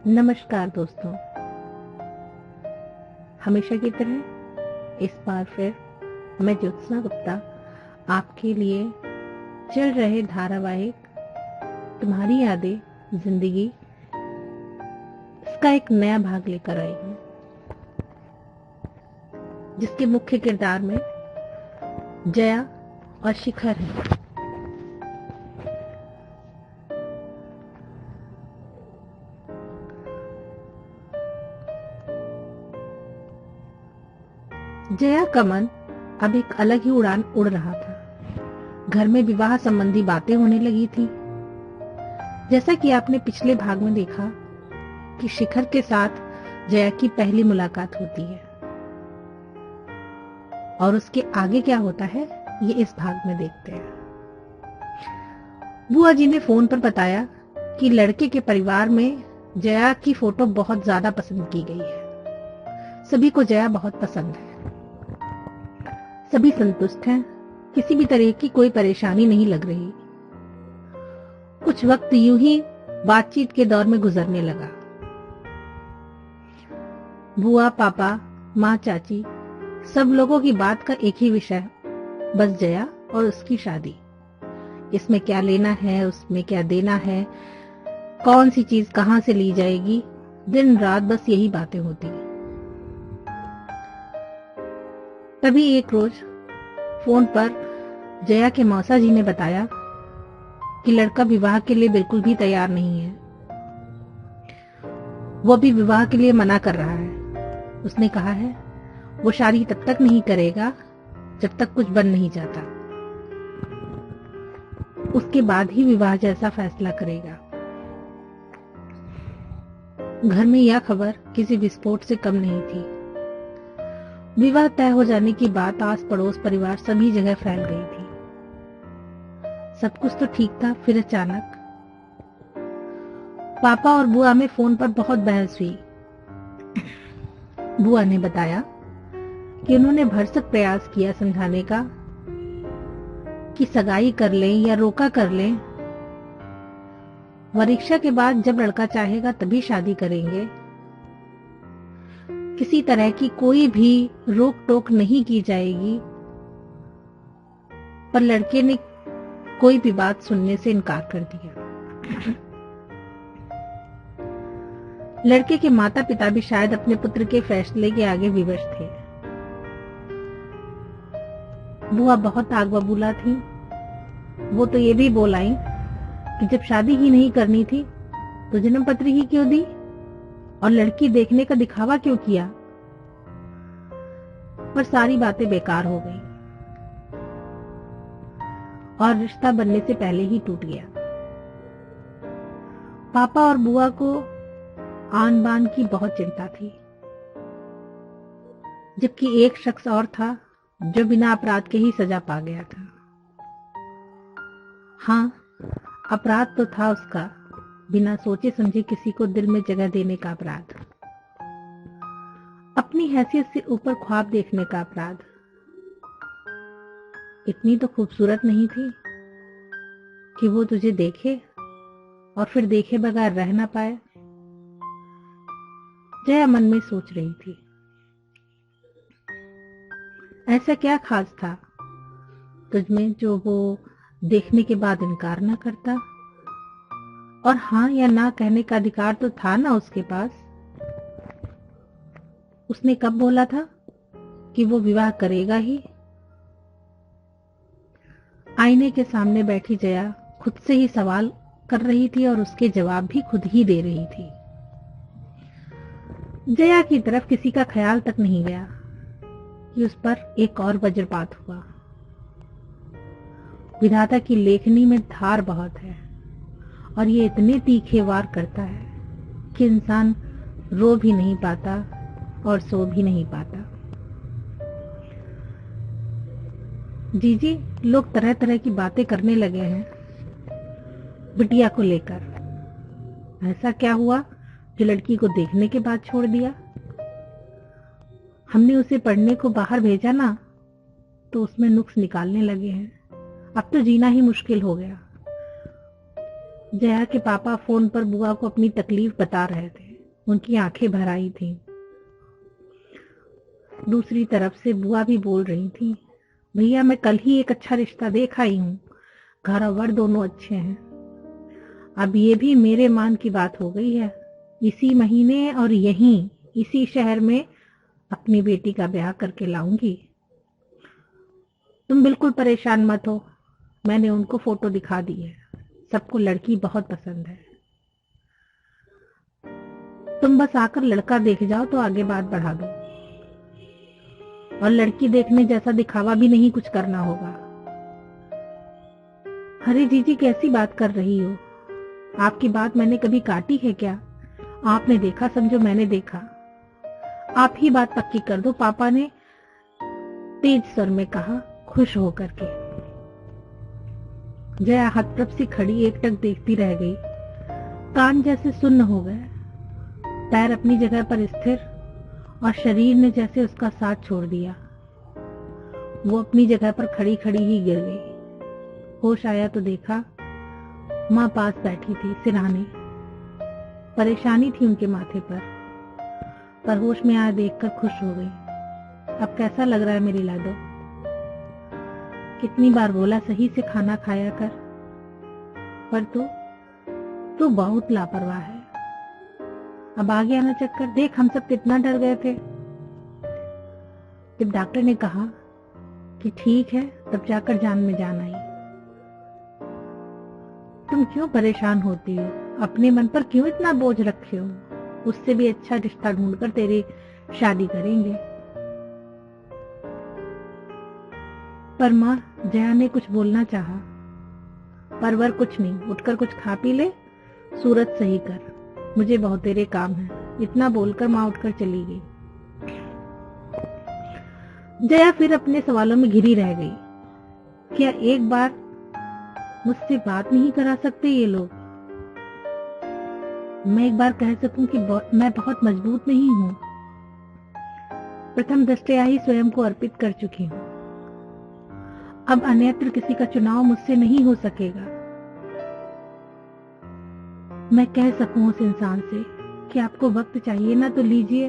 नमस्कार दोस्तों, हमेशा की तरह इस बार फिर मैं ज्योत्सना गुप्ता आपके लिए चल रहे धारावाहिक तुम्हारी यादें जिंदगी इसका एक नया भाग लेकर आई हूँ, जिसके मुख्य किरदार में जया और शिखर हैं। जया का मन अब एक अलग ही उड़ान उड़ रहा था। घर में विवाह संबंधी बातें होने लगी थी। जैसा कि आपने पिछले भाग में देखा कि शिखर के साथ जया की पहली मुलाकात होती है और उसके आगे क्या होता है ये इस भाग में देखते हैं। बुआ जी ने फोन पर बताया कि लड़के के परिवार में जया की फोटो बहुत ज्यादा पसंद की गई है। सभी को जया बहुत पसंद है, सभी संतुष्ट हैं, किसी भी तरह की कोई परेशानी नहीं लग रही। कुछ वक्त यूं ही बातचीत के दौर में गुजरने लगा। बुआ, पापा, माँ, चाची सब लोगों की बात का एक ही विषय, बस जया और उसकी शादी। इसमें क्या लेना है, उसमें क्या देना है, कौन सी चीज कहां से ली जाएगी, दिन रात बस यही बातें होती। तभी एक रोज फोन पर जया के मौसा जी ने बताया कि लड़का विवाह के लिए बिल्कुल भी तैयार नहीं है। वो भी विवाह के लिए मना कर रहा है। उसने कहा है वो शादी तब तक नहीं करेगा जब तक कुछ बन नहीं जाता, उसके बाद ही विवाह जैसा फैसला करेगा। घर में यह खबर किसी विस्फोट से कम नहीं थी। विवाह तय हो जाने की बात आस पड़ोस परिवार सभी जगह फैल गई थी। सब कुछ तो ठीक था, फिर अचानक पापा और बुआ में फोन पर बहुत बहस हुई। बुआ ने बताया कि उन्होंने भरसक प्रयास किया समझाने का कि सगाई कर लें या रोका कर लें, परीक्षा के बाद जब लड़का चाहेगा तभी शादी करेंगे, किसी तरह की कोई भी रोक टोक नहीं की जाएगी। पर लड़के ने कोई भी बात सुनने से इनकार कर दिया। लड़के के माता पिता भी शायद अपने पुत्र के फैसले के आगे विवश थे। बुआ बहुत आग बबूला थी। वो तो ये भी बोल आई कि जब शादी ही नहीं करनी थी तो जन्म पत्र ही क्यों दी और लड़की देखने का दिखावा क्यों किया। पर सारी बातें बेकार हो गई और रिश्ता बनने से पहले ही टूट गया। पापा और बुआ को आन बान की बहुत चिंता थी, जबकि एक शख्स और था जो बिना अपराध के ही सजा पा गया था। हाँ, अपराध तो था उसका, बिना सोचे समझे किसी को दिल में जगह देने का अपराध, अपनी हैसियत से ऊपर ख्वाब देखने का अपराध। इतनी तो खूबसूरत नहीं थी कि वो तुझे देखे और फिर देखे बगैर रह ना पाए। जया मन में सोच रही थी, ऐसा क्या खास था तुझमें जो वो देखने के बाद इनकार ना करता, और हाँ या ना कहने का अधिकार तो था ना उसके पास। उसने कब बोला था कि वो विवाह करेगा ही। आईने के सामने बैठी जया खुद से ही सवाल कर रही थी और उसके जवाब भी खुद ही दे रही थी। जया की तरफ किसी का ख्याल तक नहीं गया कि उस पर एक और वज्रपात हुआ। विधाता की लेखनी में धार बहुत है और ये इतने तीखे वार करता है कि इंसान रो भी नहीं पाता और सो भी नहीं पाता। जीजी, लोग तरह तरह की बातें करने लगे हैं बिटिया को लेकर। ऐसा क्या हुआ जो लड़की को देखने के बाद छोड़ दिया? हमने उसे पढ़ने को बाहर भेजा ना, तो उसमें नुक्स निकालने लगे हैं। अब तो जीना ही मुश्किल हो गया। जया के पापा फोन पर बुआ को अपनी तकलीफ बता रहे थे। उनकी आंखें भर आई थीं। दूसरी तरफ से बुआ भी बोल रही थी, भैया मैं कल ही एक अच्छा रिश्ता देख आई हूँ, घर और वर दोनों अच्छे हैं। अब ये भी मेरे मान की बात हो गई है, इसी महीने और यहीं इसी शहर में अपनी बेटी का ब्याह करके लाऊंगी। तुम बिल्कुल परेशान मत हो, मैंने उनको फोटो दिखा दी है, सबको लड़की बहुत पसंद है। तुम बस आकर लड़का देख जाओ तो आगे बात बढ़ा दो, और लड़की देखने जैसा दिखावा भी नहीं कुछ करना होगा। अरे जीजी कैसी बात कर रही हो, आपकी बात मैंने कभी काटी है क्या? आपने देखा समझो मैंने देखा, आप ही बात पक्की कर दो, पापा ने तेज स्वर में कहा, खुश होकर के। जया हतप्रभ सी खड़ी एकटक देखती रह गई, कान जैसे सुन्न हो गए, पैर अपनी जगह पर स्थिर और शरीर ने जैसे उसका साथ छोड़ दिया। वो अपनी जगह पर खड़ी खड़ी ही गिर गई। होश आया तो देखा माँ पास बैठी थी सिरहाने, परेशानी थी उनके माथे पर होश में आया देखकर खुश हो गई। अब कैसा लग रहा है मेरी लाडो? कितनी बार बोला सही से खाना खाया कर, पर तू बहुत लापरवाह है। अब आ गया ना चक्कर, देख हम सब कितना डर गए थे। जब डॉक्टर ने कहा कि ठीक है तब जाकर जान में जान आई। तुम क्यों परेशान होती हो, अपने मन पर क्यों इतना बोझ रखे हो? उससे भी अच्छा रिश्ता ढूंढकर तेरी शादी करेंगे। पर माँ, जया ने कुछ बोलना चाहा, पर वर कुछ नहीं, उठकर कुछ खा पी ले, सूरत सही कर, मुझे बहुत तेरे काम है। इतना बोलकर माँ उठकर चली गई। जया फिर अपने सवालों में घिरी रह गई। क्या एक बार मुझसे बात नहीं करा सकते ये लोग? मैं एक बार कह सकूं कि मैं बहुत मजबूत नहीं हूं। प्रथम दृष्टया ही स्वयं को अर्पित कर चुकी हूं। अब अन्यत्र किसी का चुनाव मुझसे नहीं हो सकेगा। मैं कह सकूं उस इंसान से कि आपको वक्त चाहिए ना तो लीजिए,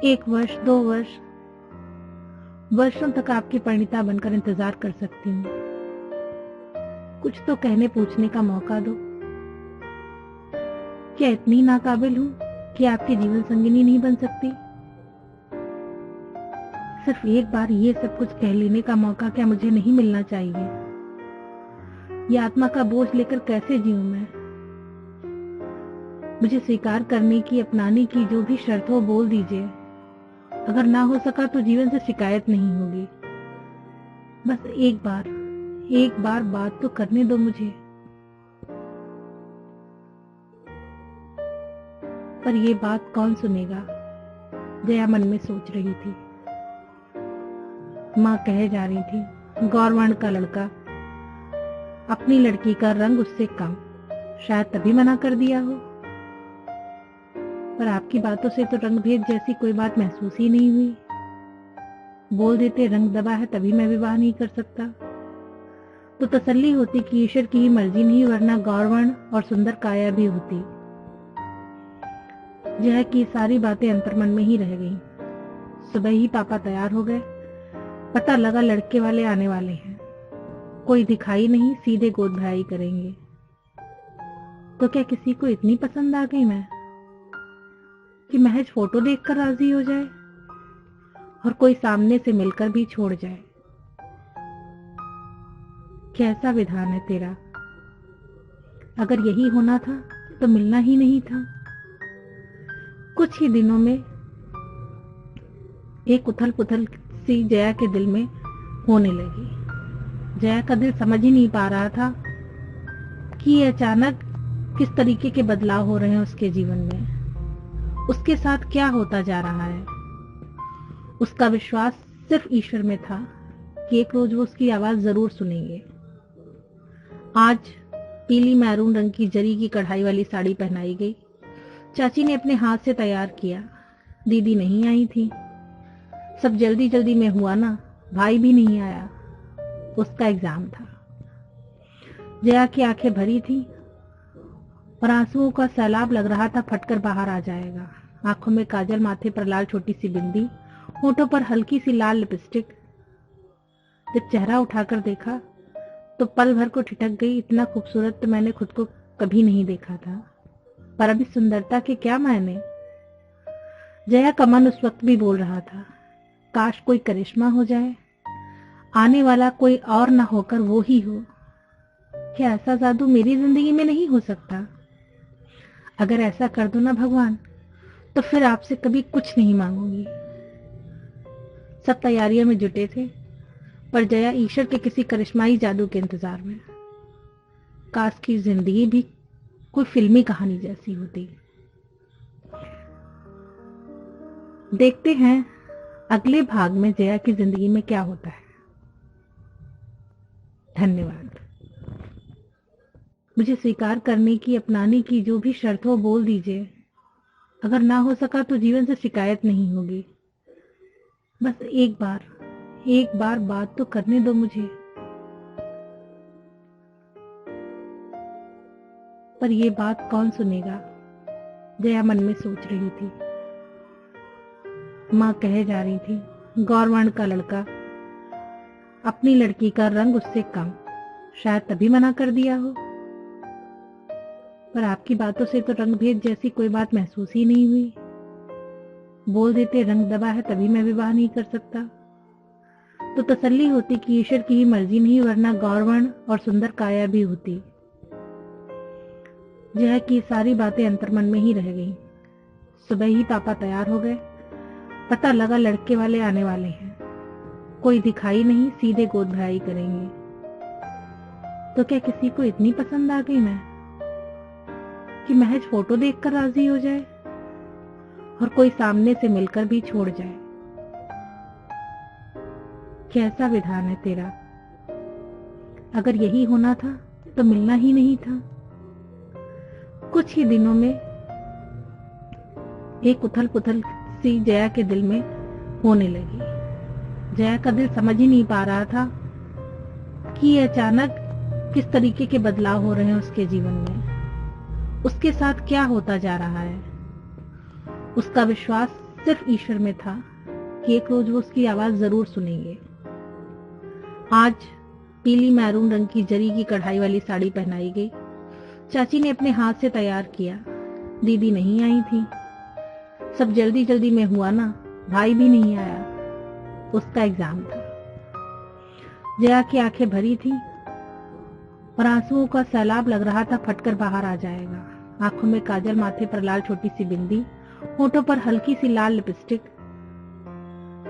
1 वर्ष 2 वर्ष, वर्षों तक आपकी परिणीता बनकर इंतजार कर सकती हूँ। कुछ तो कहने पूछने का मौका दो। क्या इतनी नाकाबिल हूं कि आपकी जीवन संगिनी नहीं बन सकती? सिर्फ एक बार ये सब कुछ कह लेने का मौका क्या मुझे नहीं मिलना चाहिए? ये आत्मा का बोझ लेकर कैसे जीऊं मैं? मुझे स्वीकार करने की, अपनाने की जो भी शर्त हो बोल दीजिए। अगर ना हो सका तो जीवन से शिकायत नहीं होगी। बस एक बार बात तो करने दो मुझे। पर ये बात कौन सुनेगा? जया मन में सोच रही थी। माँ कहे जा रही थी, गौरवर्ण का लड़का, अपनी लड़की का रंग उससे कम, शायद तभी मना कर दिया हो। पर आपकी बातों से तो रंग भेद जैसी कोई बात महसूस ही नहीं हुई। बोल देते रंग दबा है तभी मैं विवाह नहीं कर सकता, तो तसल्ली होती कि ईश्वर की ही मर्जी नहीं, वरना गौरवर्ण और सुंदर काया भी होती। जया की सारी बातें अंतर्मन में ही रह गईं। सुबह ही पापा तैयार हो गए। पता लगा लड़के वाले आने वाले हैं। कोई दिखाई नहीं, सीधे गोद भराई करेंगे। तो क्या किसी को इतनी पसंद आ गई मैं कि महज फोटो देखकर राजी हो जाए और कोई सामने से मिलकर भी छोड़ जाए? कैसा विधान है तेरा। अगर यही होना था तो मिलना ही नहीं था। कुछ ही दिनों में एक उथल पुथल सी जया के दिल में होने लगी। जया का दिल समझ ही नहीं पा रहा था कि ये अचानक किस तरीके के बदलाव हो रहे हैं उसके जीवन में। उसके साथ क्या होता जा रहा है? उसका विश्वास सिर्फ ईश्वर में था कि एक रोज वो उसकी आवाज जरूर सुनेंगे। आज पीली मैरून रंग की जरी की कढ़ाई वाली साड़ी पहनाई गई। चाची ने अपने हाथ से तैयार किया। दीदी नहीं आई थी। सब जल्दी जल्दी में हुआ ना, भाई भी नहीं आया, उसका एग्जाम था। जया की आंखें भरी थी। और आंसुओं का सैलाब लग रहा था फटकर बाहर आ जाएगा। आंखों में काजल, माथे पर लाल छोटी सी बिंदी, होठों पर हल्की सी लाल लिपस्टिक। जब चेहरा उठाकर देखा तो पल भर को ठिठक गई। इतना खूबसूरत तो मैंने खुद को कभी नहीं देखा था। पर अभी सुंदरता के क्या मायने। जया का मन उस वक्त भी बोल रहा था, काश कोई करिश्मा हो जाए, आने वाला कोई और ना होकर वो ही हो। क्या ऐसा जादू मेरी जिंदगी में नहीं हो सकता? अगर ऐसा कर दो ना भगवान, तो फिर आपसे कभी कुछ नहीं मांगूंगी। सब तैयारियों में जुटे थे, पर जया ईश्वर के किसी करिश्माई जादू के इंतजार में। काश की जिंदगी भी कोई फिल्मी कहानी जैसी होती। देखते हैं अगले भाग में जया की जिंदगी में क्या होता है। धन्यवाद। मुझे स्वीकार करने की, अपनाने की जो भी शर्त हो बोल दीजिए। अगर ना हो सका तो जीवन से शिकायत नहीं होगी। बस एक बार बात तो करने दो मुझे। पर ये बात कौन सुनेगा, जया मन में सोच रही थी। माँ कहे जा रही थी, गौरवर्ण का लड़का, अपनी लड़की का रंग उससे कम, शायद तभी मना कर दिया हो। पर आपकी बातों से तो रंग भेद जैसी कोई बात महसूस ही नहीं हुई। बोल देते रंग दबा है तभी मैं विवाह नहीं कर सकता, तो तसल्ली होती कि ईश्वर की ही मर्जी नहीं, वरना गौरवर्ण और सुंदर काया भी होती। जया की सारी बातें अंतर्मन में ही रह गईं। सुबह ही पापा तैयार हो गए। पता लगा लड़के वाले आने वाले हैं। कोई दिखाई नहीं, सीधे गोद भराई करेंगे। तो क्या किसी को इतनी पसंद आ गई मैं कि महज फोटो देखकर राजी हो जाए और कोई सामने से मिलकर भी छोड़ जाए। कैसा विधान है तेरा। अगर यही होना था तो मिलना ही नहीं था। कुछ ही दिनों में एक उथल पुथल सी जया के दिल में होने लगी। जया का दिल समझ ही नहीं पा रहा था कि ये अचानक किस तरीके के बदलाव हो रहे हैं उसके जीवन में। उसके साथ क्या होता जा रहा है। उसका विश्वास सिर्फ ईश्वर में था कि एक रोज वो उसकी आवाज जरूर सुनेंगे। आज पीली मैरून रंग की जरी की कढ़ाई वाली साड़ी पहनाई गई। चाची ने अपने हाथ से तैयार किया। दीदी नहीं आई थी। सब जल्दी जल्दी में हुआ ना, भाई भी नहीं आया, उसका एग्जाम था। जया की आंखें भरी थी और आंसुओं का सैलाब लग रहा था फटकर बाहर आ जाएगा। आंखों में काजल, माथे पर लाल छोटी सी बिंदी, होठों पर हल्की सी लाल लिपस्टिक।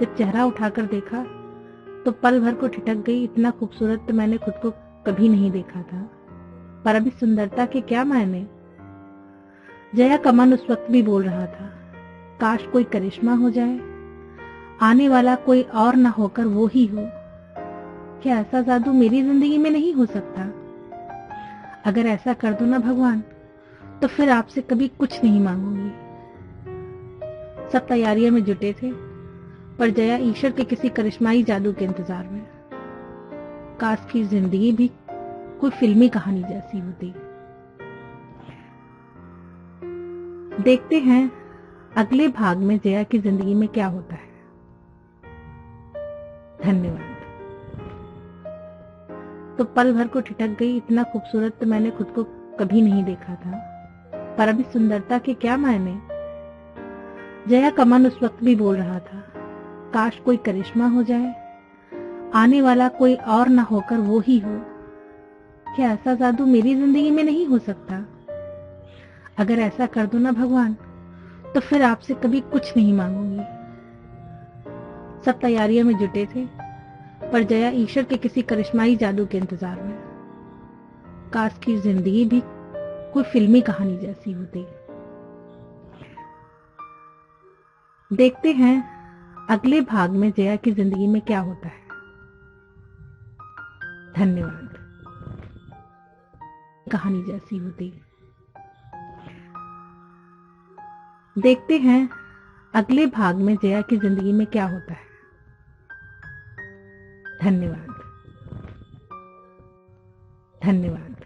जब चेहरा उठाकर देखा तो पल भर को ठिठक गई। इतना खूबसूरत तो मैंने खुद को कभी नहीं देखा था। पर अभी सुंदरता के क्या मायने। जया का मन उस वक्त भी बोल रहा था, काश कोई करिश्मा हो जाए, आने वाला कोई और ना होकर वो ही हो। क्या ऐसा जादू मेरी जिंदगी में नहीं हो सकता? अगर ऐसा कर दो ना भगवान, तो फिर आपसे कभी कुछ नहीं मांगूंगी। सब तैयारियों में जुटे थे, पर जया ईश्वर के किसी करिश्माई जादू के इंतजार में। काश की जिंदगी भी कोई फिल्मी कहानी जैसी होती। देखते हैं अगले भाग में जया की जिंदगी में क्या होता है। धन्यवाद। तो पल भर को ठिठक गई। इतना खूबसूरत तो मैंने खुद को कभी नहीं देखा था। पर अभी सुंदरता के क्या मायने। जया का मन उस वक्त भी बोल रहा था, काश कोई करिश्मा हो जाए, आने वाला कोई और ना होकर वो ही हो। क्या ऐसा जादू मेरी जिंदगी में नहीं हो सकता? अगर ऐसा कर दो ना भगवान, तो फिर आपसे कभी कुछ नहीं मांगूंगी। सब तैयारियों में जुटे थे, पर जया ईश्वर के किसी करिश्माई जादू के इंतजार में। काश की जिंदगी भी कोई फिल्मी कहानी जैसी होती। देखते हैं अगले भाग में जया की जिंदगी में क्या होता है। धन्यवाद। कहानी जैसी होती। देखते हैं अगले भाग में जया की जिंदगी में क्या होता है। धन्यवाद। धन्यवाद।